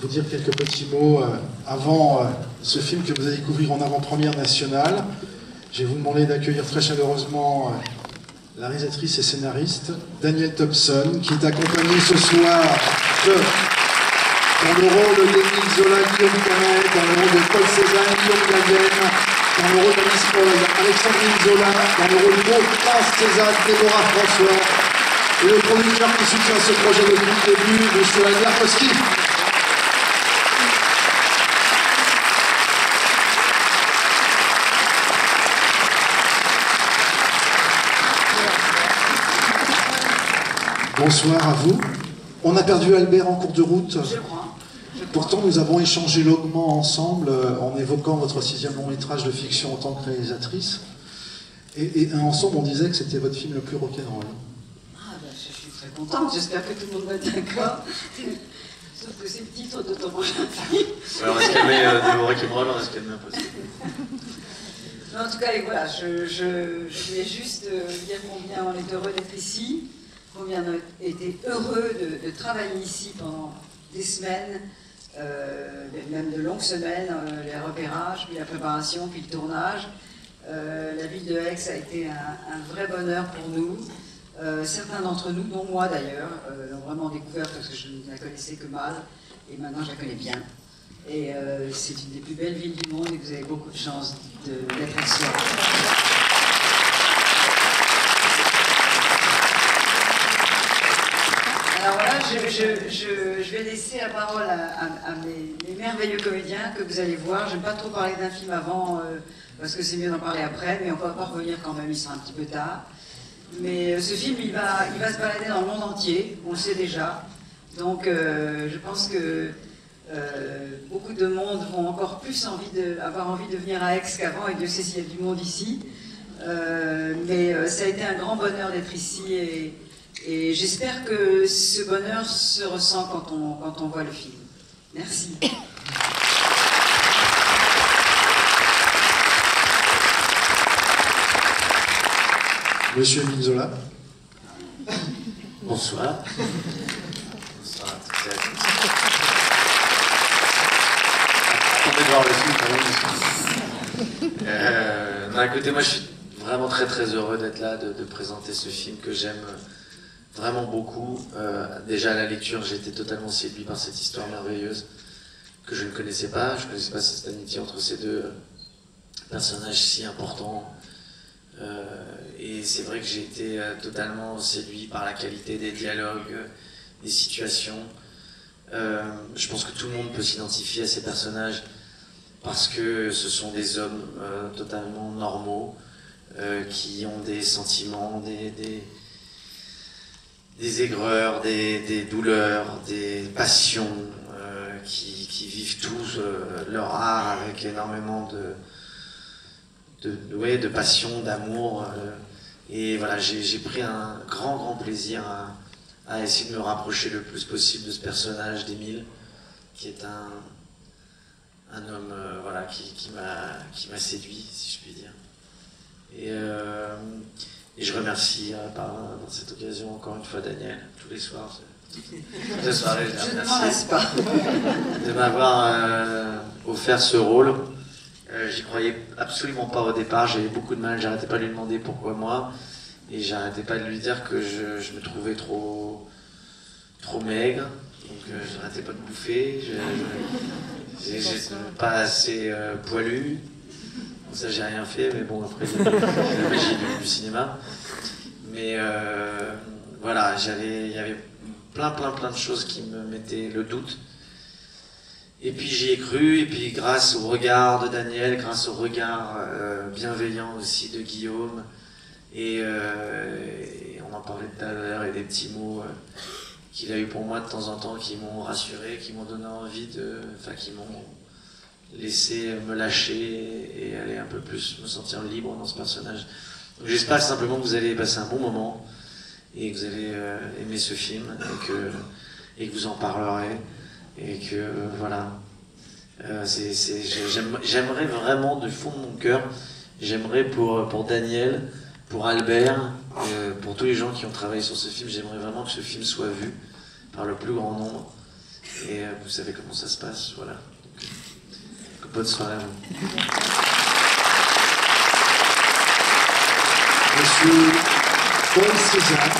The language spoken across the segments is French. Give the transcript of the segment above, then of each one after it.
vous dire quelques petits mots avant ce film que vous allez découvrir en avant-première nationale. Je vais vous demander d'accueillir très chaleureusement la réalisatrice et scénariste Danielle Thompson, qui est accompagnée ce soir dans le rôle d'Émile Zola, Guillaume Canet, dans le rôle de Paul Cézanne, Guillaume Gallienne, dans le rôle d'Alice Paul, Alexandrine Zola, dans le rôle de France Cézanne, Déborah François, et le producteur qui soutient ce projet depuis le début, M. Albertowski. Bonsoir à vous. On a perdu Albert en cours de route. Je crois. Pourtant, nous avons échangé longuement ensemble en évoquant votre 6e long métrage de fiction en tant que réalisatrice. Et ensemble, on disait que c'était votre film le plus rock'n'roll. Ah ben, je suis très contente. J'espère que tout le monde va être d'accord. Sauf que c'est le titre de ton prochain film. Ouais, on va se calmer du rock'n'roll, on va se calmer un peu. En tout cas, et voilà, je voulais juste dire combien on est heureux d'être ici, combien on a été heureux de travailler ici pendant des semaines, même de longues semaines, les repérages, puis la préparation, puis le tournage. La ville de Aix a été un vrai bonheur pour nous. Certains d'entre nous, dont moi d'ailleurs, l'ont vraiment découvert parce que je ne la connaissais que mal, et maintenant je la connais bien. Et c'est une des plus belles villes du monde et vous avez beaucoup de chance d'être ici. Alors voilà, je vais laisser la parole à mes merveilleux comédiens que vous allez voir. Je n'aime pas trop parler d'un film avant, parce que c'est mieux d'en parler après, mais on va pas revenir quand même, il sera un petit peu tard. Mais ce film, il va se balader dans le monde entier, on le sait déjà. Donc je pense que beaucoup de monde vont encore plus avoir envie de venir à Aix qu'avant, et Dieu sait s'il y a du monde ici. Mais ça a été un grand bonheur d'être ici, et j'espère que ce bonheur se ressent quand on voit le film. Merci. Monsieur Émile Zola. Bonsoir. Bonsoir à toutes et à tous. Attendez de voir le film quand même. D'un côté, moi je suis vraiment très très heureux d'être là, de présenter ce film que j'aime vraiment beaucoup. Déjà à la lecture, j'ai été totalement séduit par cette histoire merveilleuse que je ne connaissais pas. Je ne connaissais pas cette amitié entre ces deux personnages si importants. Et c'est vrai que j'ai été totalement séduit par la qualité des dialogues, des situations. Je pense que tout le monde peut s'identifier à ces personnages parce que ce sont des hommes totalement normaux qui ont des sentiments, des aigreurs, des douleurs, des passions, qui vivent tous leur art avec énormément de passion, d'amour. Et voilà, j'ai pris un grand plaisir à essayer de me rapprocher le plus possible de ce personnage d'Émile, qui est un homme voilà, qui m'a séduit, si je puis dire. Et je remercie dans cette occasion encore une fois Daniel, tous les soirs. Toutes les soirées, je la remercie de m'avoir offert ce rôle. J'y croyais absolument pas au départ, j'avais beaucoup de mal, j'arrêtais pas de lui demander pourquoi moi, et j'arrêtais pas de lui dire que je me trouvais trop maigre, donc j'arrêtais pas de bouffer, j'étais pas assez poilu. Ça, j'ai rien fait, mais bon, après, c'est la magie du cinéma. Mais voilà, il y avait plein de choses qui me mettaient le doute. Et puis j'y ai cru, et puis grâce au regard de Daniel, grâce au regard bienveillant aussi de Guillaume, et on en parlait tout à l'heure, et des petits mots qu'il a eu pour moi de temps en temps, qui m'ont rassuré, qui m'ont donné envie qui m'ont laisser me lâcher et aller un peu plus me sentir libre dans ce personnage. Donc j'espère simplement que vous allez passer un bon moment et que vous allez aimer ce film et que vous en parlerez et que voilà. J'aimerais vraiment du fond de mon cœur, j'aimerais pour Daniel, pour Albert, pour tous les gens qui ont travaillé sur ce film, j'aimerais vraiment que ce film soit vu par le plus grand nombre Et vous savez comment ça se passe, voilà. Donc, bonne soirée à vous. Monsieur Paul Cézanne.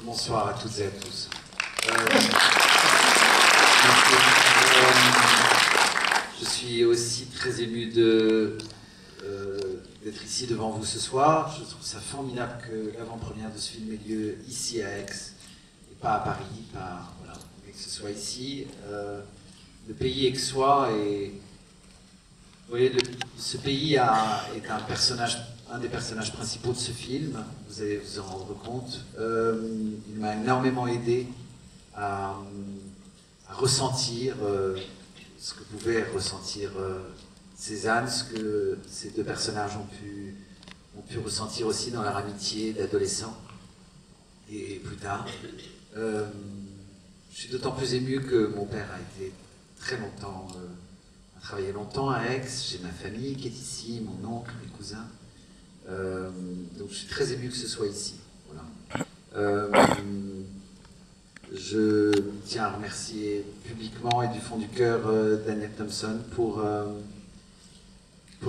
Bonsoir à toutes et à tous. Je suis aussi très ému d'être ici devant vous ce soir. Je trouve ça formidable que l'avant-première de ce film ait lieu ici à Aix, et pas à Paris, voilà, mais que ce soit ici. Le pays aixois est... Vous voyez, ce pays est un des personnages principaux de ce film, vous allez vous en rendre compte. Il m'a énormément aidé à ressentir ce que pouvait ressentir Cézanne, ce que ces deux personnages ont pu ressentir aussi dans leur amitié d'adolescents et plus tard. Je suis d'autant plus ému que mon père a été très longtemps, a travaillé longtemps à Aix, j'ai ma famille qui est ici, mon oncle, mes cousins. Donc je suis très ému que ce soit ici. Voilà. Je tiens à remercier publiquement et du fond du cœur Danielle Thompson pour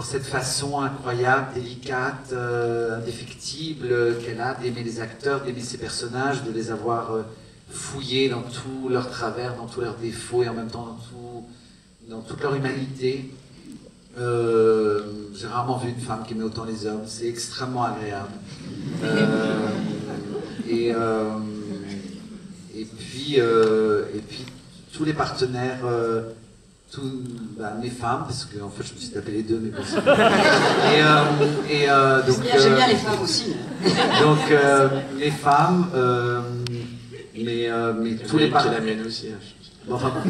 cette façon incroyable, délicate, indéfectible qu'elle a d'aimer les acteurs, d'aimer ses personnages, de les avoir fouillés dans tous leurs travers, dans tous leurs défauts et en même temps dans toute leur humanité. J'ai rarement vu une femme qui aimait autant les hommes, c'est extrêmement agréable. Et puis tous les partenaires, mes femmes, parce que en fait je me suis tapé les deux, mais bon. Donc j'aime bien les femmes aussi. Donc les femmes, mais tous les partenaires. La mienne aussi. Hein. Bon, enfin bon,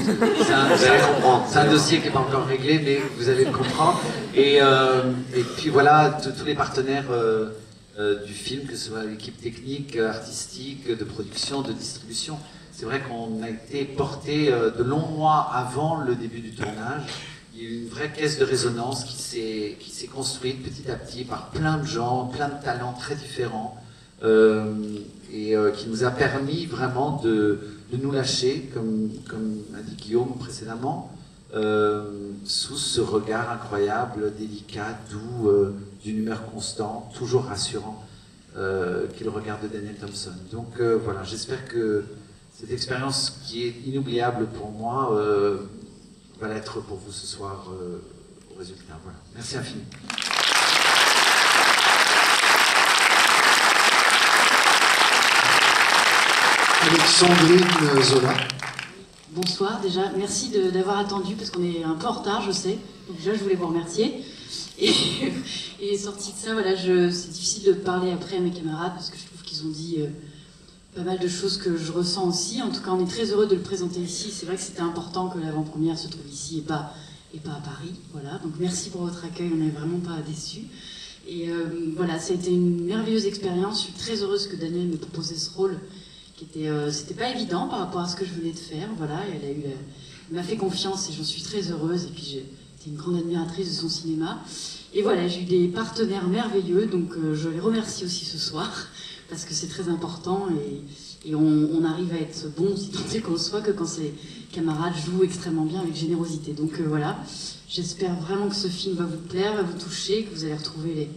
c'est un dossier qui n'est pas encore réglé, mais vous allez le comprendre. Et puis voilà, tous les partenaires du film, que ce soit l'équipe technique, artistique, de production, de distribution. C'est vrai qu'on a été porté de longs mois avant le début du tournage. Il y a eu une vraie caisse de résonance qui s'est construite petit à petit par plein de gens, plein de talents très différents, qui nous a permis vraiment de nous lâcher, comme a dit Guillaume précédemment, sous ce regard incroyable, délicat, doux, d'une humeur constante, toujours rassurant, qu'est le regard de Danielle Thompson. Donc voilà, j'espère que cette expérience qui est inoubliable pour moi va l'être pour vous ce soir au résultat. Voilà. Merci infiniment. Alexandrine Zola. Bonsoir, déjà, merci d'avoir attendu parce qu'on est un peu en retard, je sais. Donc déjà, je voulais vous remercier. Et sorti de ça, voilà, c'est difficile de parler après à mes camarades parce que je trouve qu'ils ont dit pas mal de choses que je ressens aussi. En tout cas, on est très heureux de le présenter ici. C'est vrai que c'était important que l'avant-première se trouve ici et pas à Paris. Voilà. Donc merci pour votre accueil, on n'est vraiment pas déçus. Et voilà, ça a été une merveilleuse expérience. Je suis très heureuse que Danielle m'ait proposé ce rôle. C'était pas évident par rapport à ce que je venais de faire, voilà, elle m'a fait confiance et j'en suis très heureuse, et puis j'étais une grande admiratrice de son cinéma, et voilà, j'ai eu des partenaires merveilleux, donc je les remercie aussi ce soir, parce que c'est très important, et on arrive à être bon, si tant est qu'on soit, que quand ses camarades jouent extrêmement bien avec générosité, donc voilà, j'espère vraiment que ce film va vous plaire, va vous toucher, que vous allez retrouver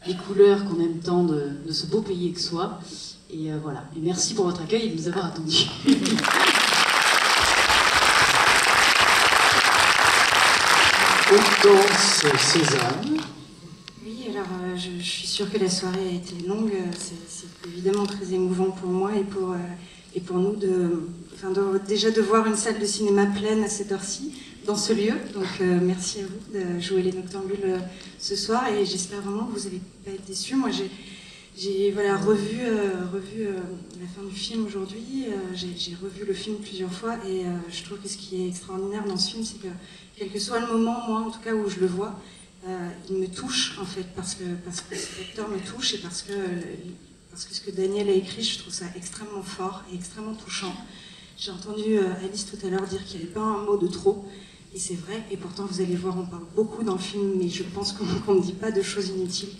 les couleurs qu'on aime tant de ce beau pays aixois. Et voilà. Et merci pour votre accueil et de nous avoir attendus. Hortense Cézanne. Oui, alors je suis sûre que la soirée a été longue. C'est évidemment très émouvant pour moi et pour nous déjà de voir une salle de cinéma pleine à cette heure-ci, dans ce lieu. Donc merci à vous de jouer les Noctambules ce soir et j'espère vraiment que vous n'allez pas être déçus. Moi, j'ai voilà, revu la fin du film aujourd'hui, j'ai revu le film plusieurs fois et je trouve que ce qui est extraordinaire dans ce film, c'est que quel que soit le moment, moi en tout cas où je le vois, il me touche en fait, parce que cet acteur me touche et parce que ce que Daniel a écrit, je trouve ça extrêmement fort et extrêmement touchant. J'ai entendu Alice tout à l'heure dire qu'il n'y avait pas un mot de trop, et c'est vrai, et pourtant vous allez voir, on parle beaucoup dans le film, mais je pense qu'on ne dit pas de choses inutiles,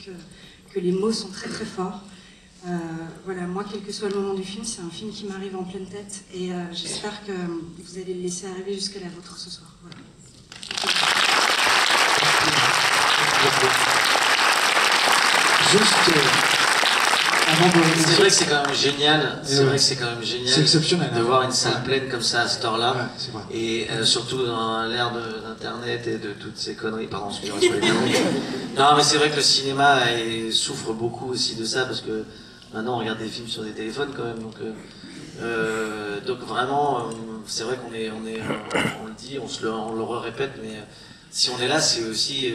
que les mots sont très très forts. Voilà, moi, quel que soit le moment du film, c'est un film qui m'arrive en pleine tête et j'espère que vous allez le laisser arriver jusqu'à la vôtre ce soir. Voilà. Juste avant de... C'est vrai que c'est quand même génial. C'est vrai que c'est quand même génial. C'est exceptionnel. De voir une salle pleine comme ça à cette heure-là. Ouais, c'est vrai. Et surtout dans l'ère d'Internet et de toutes ces conneries. Pardon, excusez-moi sur les conneries. Non, mais c'est vrai que le cinéma souffre beaucoup aussi de ça parce que maintenant on regarde des films sur des téléphones quand même. Donc vraiment, c'est vrai qu'on on le dit, on le répète, mais si on est là, c'est aussi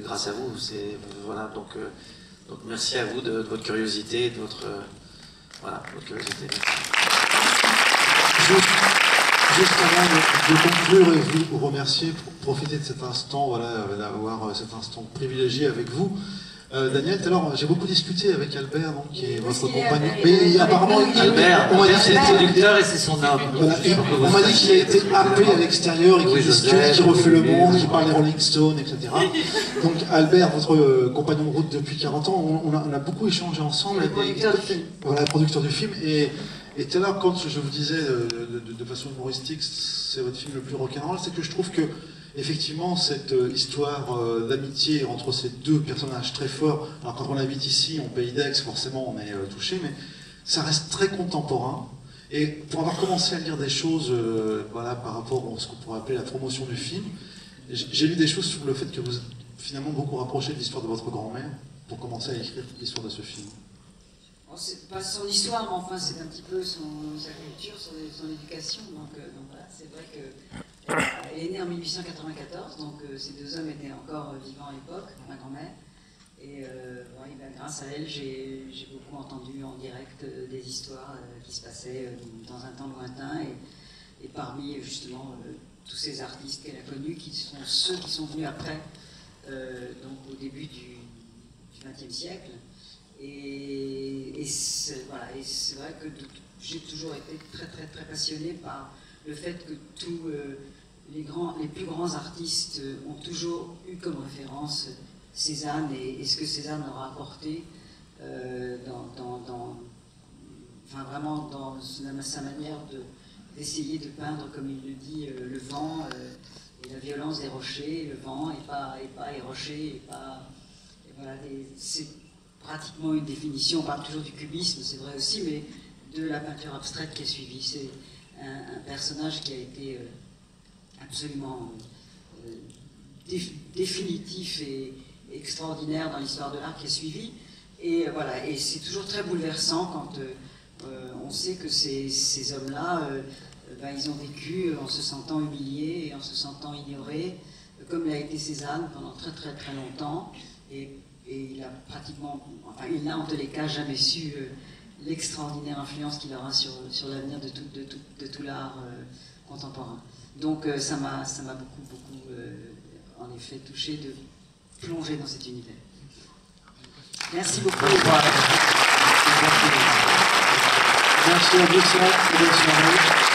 grâce à vous. Voilà, donc merci à vous de votre curiosité et de votre curiosité. Juste avant de conclure et vous remercier pour profiter de cet instant, voilà, d'avoir cet instant privilégié avec vous. Daniel, tout à l'heure, j'ai beaucoup discuté avec Albert, donc, qui est votre compagnon. Mais apparemment, Albert, on m'a dit c'est le producteur et c'est son homme. Voilà, on m'a dit qu'il a été happé à l'extérieur et qu'il discute, qu'il refait le monde, qu'il parle des Rolling Stones, etc. Donc Albert, votre compagnon de route depuis 40 ans, on a beaucoup échangé ensemble. Le producteur du film. Voilà, le producteur du film. Et tout à l'heure, quand je vous disais de façon humoristique, c'est votre film le plus rock'n'roll, c'est que je trouve que effectivement, cette histoire d'amitié entre ces deux personnages très forts, alors quand on habite ici, on Pays d'Aix, forcément on est touché, mais ça reste très contemporain. Et pour avoir commencé à lire des choses voilà, par rapport à ce qu'on pourrait appeler la promotion du film, j'ai lu des choses sur le fait que vous êtes finalement beaucoup rapproché de l'histoire de votre grand-mère pour commencer à écrire l'histoire de ce film. C'est pas son histoire, mais enfin c'est un petit peu sa culture, son éducation. Donc voilà, c'est vrai qu'elle est née en 1894, donc ces deux hommes étaient encore vivants à l'époque, ma grand-mère. Et oui, ben, grâce à elle, j'ai beaucoup entendu en direct des histoires qui se passaient dans un temps lointain. Et parmi justement tous ces artistes qu'elle a connus, qui sont ceux qui sont venus après, donc au début du XXe siècle. Et c'est vrai que j'ai toujours été très très très passionnée par le fait que tous les plus grands artistes ont toujours eu comme référence Cézanne et ce que Cézanne leur a apporté vraiment dans sa manière d'essayer de peindre, comme il le dit, le vent et la violence des rochers, le vent et pas les rochers et voilà, c'est pratiquement une définition, on parle toujours du cubisme, c'est vrai aussi, mais de la peinture abstraite qui a suivi. C'est un personnage qui a été absolument définitif et extraordinaire dans l'histoire de l'art qui a suivi. Et voilà, et c'est toujours très bouleversant quand on sait que ces hommes-là, ils ont vécu en se sentant humiliés et en se sentant ignorés, comme l'a été Cézanne pendant très très très longtemps. Et il a pratiquement, enfin il n'a en tous les cas jamais su l'extraordinaire influence qu'il aura sur l'avenir de tout l'art contemporain. Donc ça m'a beaucoup en effet touché de plonger dans cet univers. Merci beaucoup. Merci à vous, bonne soirée.